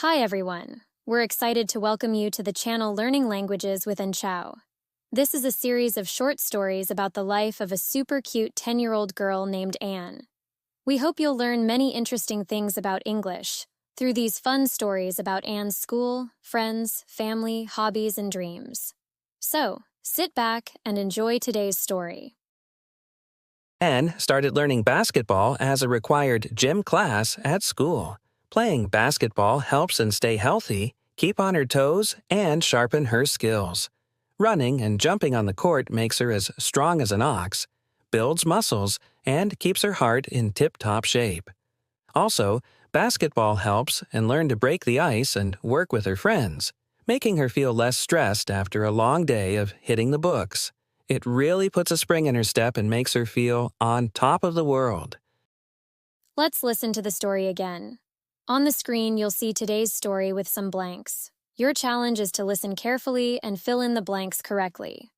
Hi everyone! We're excited to welcome you to the channel Learning Languages with Enchao. This is a series of short stories about the life of a super cute 10-year-old girl named Anne. We hope you'll learn many interesting things about English through these fun stories about Anne's school, friends, family, hobbies, and dreams. So, sit back and enjoy today's story. Anne started learning basketball as a required gym class at school. Playing basketball helps her stay healthy, keep on her toes, and sharpen her skills. Running and jumping on the court makes her as strong as an ox, builds muscles, and keeps her heart in tip-top shape. Also, basketball helps and learn to break the ice and work with her friends, making her feel less stressed after a long day of hitting the books. It really puts a spring in her step and makes her feel on top of the world. Let's listen to the story again. On the screen, you'll see today's story with some blanks. Your challenge is to listen carefully and fill in the blanks correctly.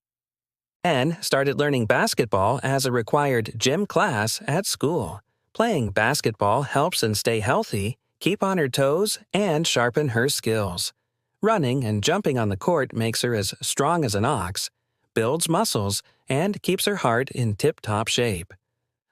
Anne started learning basketball as a required gym class at school. Playing basketball helps her stay healthy, keep on her toes, and sharpen her skills. Running and jumping on the court makes her as strong as an ox, builds muscles, and keeps her heart in tip-top shape.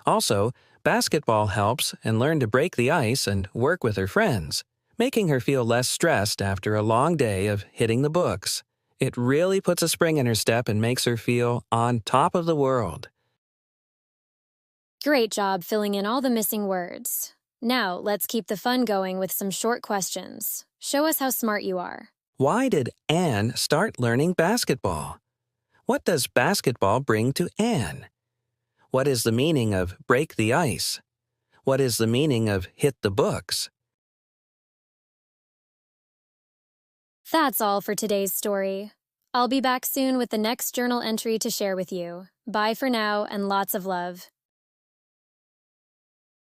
Also, basketball helps and learn to break the ice and work with her friends, making her feel less stressed after a long day of hitting the books. It really puts a spring in her step and makes her feel on top of the world. Great job filling in all the missing words. Now, let's keep the fun going with some short questions. Show us how smart you are. Why did Anne start learning basketball? What does basketball bring to Anne? What is the meaning of break the ice? What is the meaning of hit the books? That's all for today's story. I'll be back soon with the next journal entry to share with you. Bye for now and lots of love.